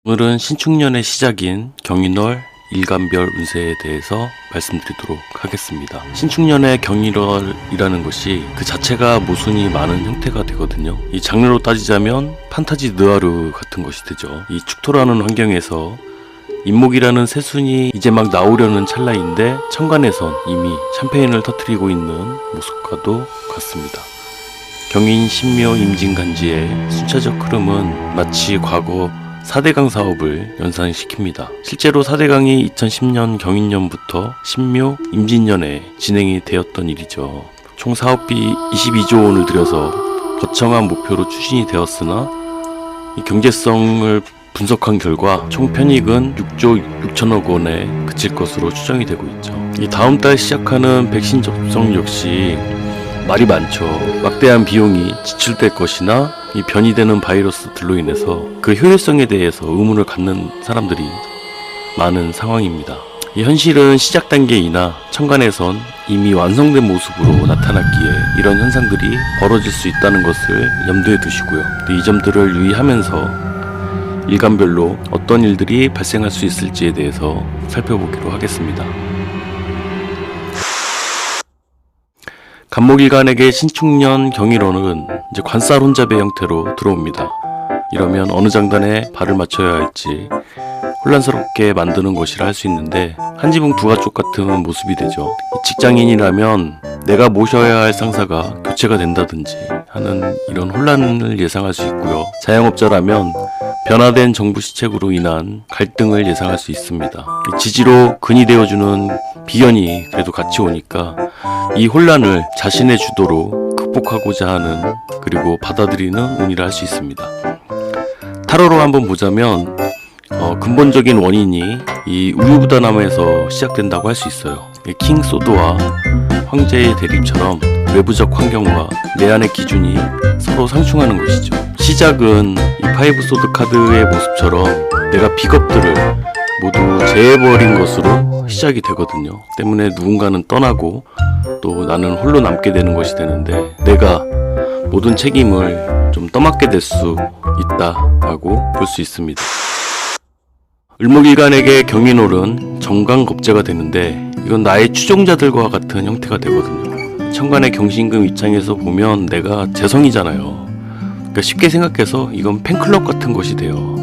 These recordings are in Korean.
오늘은 신축년의 시작인 경인월 일간별 운세에 대해서 말씀드리도록 하겠습니다. 신축년의 경인월이라는 것이 그 자체가 모순이 많은 형태가 되거든요. 이 장르로 따지자면 판타지 느와르 같은 것이 되죠. 이 축토라는 환경에서 인목이라는 새순이 이제 막 나오려는 찰나인데 천간에선 이미 샴페인을 터뜨리고 있는 모습과도 같습니다. 경인 신묘 임진간지의 순차적 흐름은 마치 과거 4대강 사업을 연상시킵니다. 실제로 4대강이 2010년 경인년부터 신묘 임진년에 진행이 되었던 일이죠. 총 사업비 22조 원을 들여서 거창한 목표로 추진이 되었으나 이 경제성을 분석한 결과 총 편익은 6조 6천억 원에 그칠 것으로 추정이 되고 있죠. 이 다음 달 시작하는 백신 접종 역시 말이 많죠. 막대한 비용이 지출될 것이나 이 변이되는 바이러스들로 인해서 그 효율성에 대해서 의문을 갖는 사람들이 많은 상황입니다. 이 현실은 시작 단계이나 천간에선 이미 완성된 모습으로 나타났기에 이런 현상들이 벌어질 수 있다는 것을 염두에 두시고요. 이 점들을 유의하면서 일간별로 어떤 일들이 발생할 수 있을지에 대해서 살펴보기로 하겠습니다. 간목일간에게 신축년 경일월은 이제 관살 혼잡의 형태로 들어옵니다. 이러면 어느 장단에 발을 맞춰야 할지 혼란스럽게 만드는 것이라 할 수 있는데 한 지붕 두 가족 같은 모습이 되죠. 직장인이라면 내가 모셔야 할 상사가 교체가 된다든지 하는 이런 혼란을 예상할 수 있고요. 자영업자라면 변화된 정부 시책으로 인한 갈등을 예상할 수 있습니다. 지지로 근이 되어주는 비견이 그래도 같이 오니까 이 혼란을 자신의 주도로 극복하고자 하는 그리고 받아들이는 운이라 할 수 있습니다. 타로로 한번 보자면 근본적인 원인이 이 우유부단함에서 시작된다고 할 수 있어요. 킹 소드와 황제의 대립처럼 외부적 환경과 내 안의 기준이 서로 상충하는 것이죠. 시작은 이 파이브 소드 카드의 모습처럼 내가 비겁들을 모두 제해버린 것으로 시작이 되거든요. 때문에 누군가는 떠나고 또 나는 홀로 남게 되는 것이 되는데 내가 모든 책임을 좀 떠맡게 될 수 있다라고 볼 수 있습니다. 을목일간에게 경인월은 정강겁제가 되는데 이건 나의 추종자들과 같은 형태가 되거든요. 천간의 경신금 입장에서 보면 내가 재성이잖아요. 그러니까 쉽게 생각해서 이건 팬클럽 같은 것이 돼요.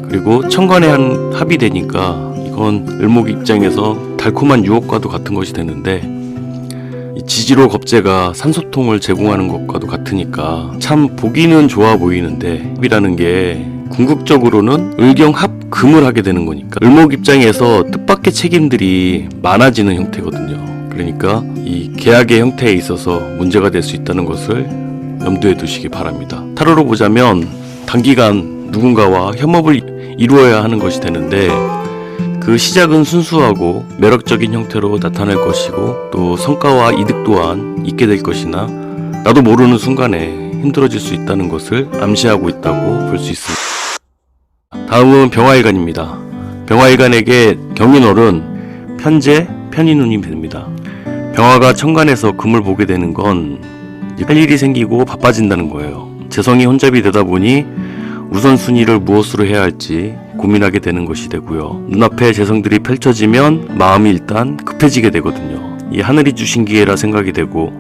그리고 천간에 한 합이 되니까 이건 을목 입장에서 달콤한 유혹과도 같은 것이 되는데 이 지지로 겁재가 산소통을 제공하는 것과도 같으니까 참 보기는 좋아 보이는데 합이라는 게 궁극적으로는 을경합금을 하게 되는 거니까 을목 입장에서 뜻밖의 책임들이 많아지는 형태거든요. 그러니까 이 계약의 형태에 있어서 문제가 될 수 있다는 것을 염두에 두시기 바랍니다. 타로로 보자면 단기간 누군가와 협업을 이루어야 하는 것이 되는데 그 시작은 순수하고 매력적인 형태로 나타날 것이고 또 성과와 이득 또한 있게 될 것이나 나도 모르는 순간에 힘들어질 수 있다는 것을 암시하고 있다고 볼 수 있습니다. 다음은 병화일간입니다. 병화일간에게 경인월은 편재, 편인운이 됩니다. 병화가 천간에서 금을 보게 되는 건 할 일이 생기고 바빠진다는 거예요. 재성이 혼잡이 되다 보니 우선순위를 무엇으로 해야 할지 고민하게 되는 것이 되고요. 눈앞에 재성들이 펼쳐지면 마음이 일단 급해지게 되거든요. 이 하늘이 주신 기회라 생각이 되고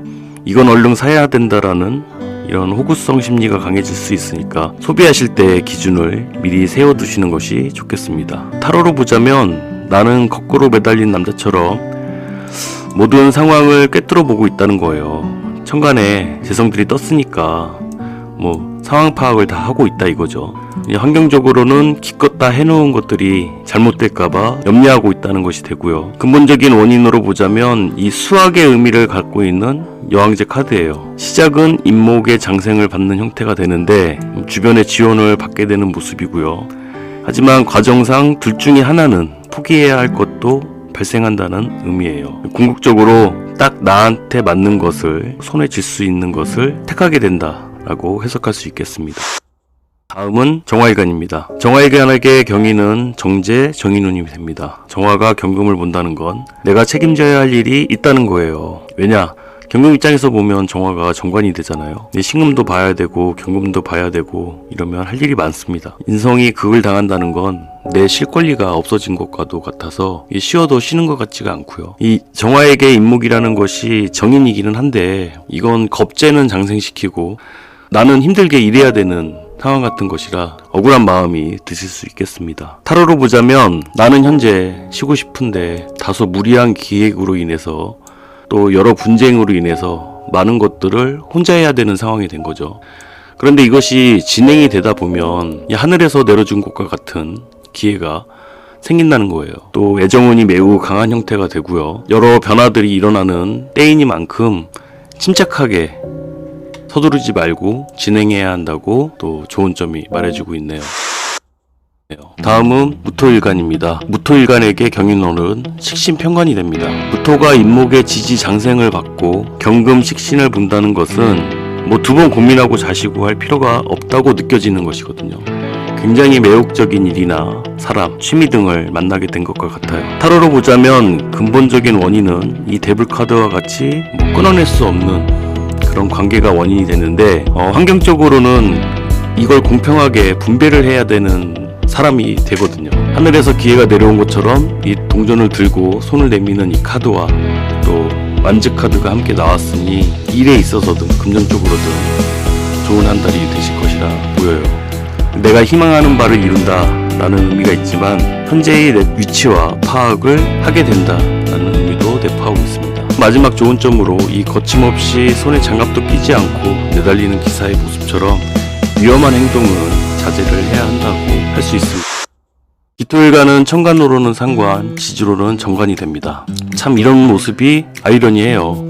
이건 얼른 사야 된다라는 이런 호구성 심리가 강해질 수 있으니까 소비하실 때의 기준을 미리 세워두시는 것이 좋겠습니다. 타로로 보자면 나는 거꾸로 매달린 남자처럼 모든 상황을 꿰뚫어 보고 있다는 거예요. 천간에 재성들이 떴으니까 상황 파악을 다 하고 있다 이거죠. 환경적으로는 기껏 다 해놓은 것들이 잘못될까봐 염려하고 있다는 것이 되고요. 근본적인 원인으로 보자면 이 수학의 의미를 갖고 있는 여왕제 카드예요. 시작은 인목의 장생을 받는 형태가 되는데 주변의 지원을 받게 되는 모습이고요. 하지만 과정상 둘 중에 하나는 포기해야 할 것도 발생한다는 의미예요. 궁극적으로 딱 나한테 맞는 것을 손에 쥘 수 있는 것을 택하게 된다 라고 해석할 수 있겠습니다. 다음은 정화일간입니다. 정화일간에게 경인은 정재, 정인운이 됩니다. 정화가 경금을 본다는 건 내가 책임져야 할 일이 있다는 거예요. 왜냐? 경금 입장에서 보면 정화가 정관이 되잖아요. 신금도 봐야 되고 경금도 봐야 되고 이러면 할 일이 많습니다. 인성이 극을 당한다는 건 내 실권리가 없어진 것과도 같아서 쉬어도 쉬는 것 같지가 않고요. 이 정화에게 임목이라는 것이 정인이기는 한데 이건 겁재는 장생시키고 나는 힘들게 일해야 되는 상황 같은 것이라 억울한 마음이 드실 수 있겠습니다. 타로로 보자면 나는 현재 쉬고 싶은데 다소 무리한 기획으로 인해서 또 여러 분쟁으로 인해서 많은 것들을 혼자 해야 되는 상황이 된 거죠. 그런데 이것이 진행이 되다 보면 하늘에서 내려준 것과 같은 기회가 생긴다는 거예요. 또 애정운이 매우 강한 형태가 되고요. 여러 변화들이 일어나는 때이니만큼 침착하게 서두르지 말고 진행해야 한다고 또 좋은 점이 말해주고 있네요. 다음은 무토일간입니다. 무토일간에게 경인월은 식신평관이 됩니다. 무토가 임목의 지지 장생을 받고 경금 식신을 본다는 것은 두 번 고민하고 자시고 할 필요가 없다고 느껴지는 것이거든요. 굉장히 매혹적인 일이나 사람, 취미 등을 만나게 된 것과 같아요. 타로로 보자면 근본적인 원인은 이 데블 카드와 같이 끊어낼 수 없는 그런 관계가 원인이 되는데 환경적으로는 이걸 공평하게 분배를 해야 되는 사람이 되거든요. 하늘에서 기회가 내려온 것처럼 이 동전을 들고 손을 내미는 이 카드와 또 완즈 카드가 함께 나왔으니 일에 있어서든 금전적으로든 좋은 한 달이 되실 것이라 보여요. 내가 희망하는 바를 이룬다 라는 의미가 있지만 현재의 내 위치와 파악을 하게 된다 라는 의미도 내포하고 있습니다. 마지막 좋은 점으로 이 거침없이 손에 장갑도 끼지 않고 내달리는 기사의 모습처럼 위험한 행동은 자제를 해야 한다고 할 수 있습니다. 기토일간은 천간으로는 상관, 지지로는 정관이 됩니다. 참 이런 모습이 아이러니해요.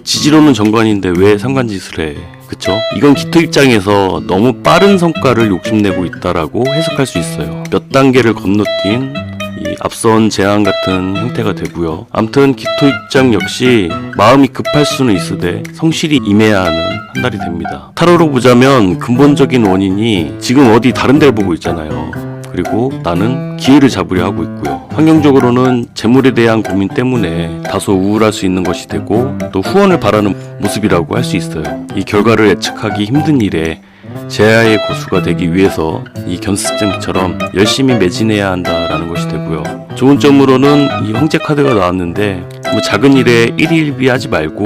지지로는 정관인데 왜 상관짓을 해? 그쵸? 이건 기토 입장에서 너무 빠른 성과를 욕심내고 있다라고 해석할 수 있어요. 몇 단계를 건너뛴 이 앞선 재앙 같은 형태가 되고요. 아무튼 기토 입장 역시 마음이 급할 수는 있으되 성실히 임해야 하는 한 달이 됩니다. 타로로 보자면 근본적인 원인이 지금 어디 다른 데를 보고 있잖아요. 그리고 나는 기회를 잡으려 하고 있고요. 환경적으로는 재물에 대한 고민 때문에 다소 우울할 수 있는 것이 되고 또 후원을 바라는 모습이라고 할 수 있어요. 이 결과를 예측하기 힘든 일에 제야의 고수가 되기 위해서 이 견습증처럼 열심히 매진해야 한다라는 것이 되고요. 좋은 점으로는 이 황제 카드가 나왔는데 작은 일에 일희일비하지 말고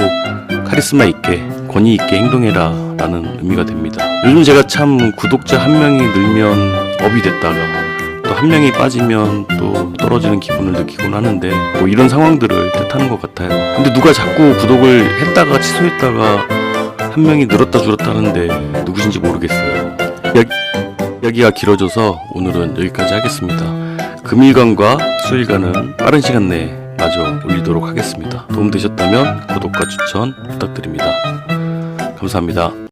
카리스마 있게 권위 있게 행동해라 라는 의미가 됩니다. 요즘 제가 참 구독자 한 명이 늘면 업이 됐다가 또 한 명이 빠지면 또 떨어지는 기분을 느끼곤 하는데 이런 상황들을 뜻하는 것 같아요. 근데 누가 자꾸 구독을 했다가 취소했다가 한 명이 늘었다 줄었다 하는데 누구신지 모르겠어요. 이야기가 길어져서 오늘은 여기까지 하겠습니다. 금일간과 수일간은 빠른 시간 내에 마저 올리도록 하겠습니다. 도움되셨다면 구독과 추천 부탁드립니다. 감사합니다.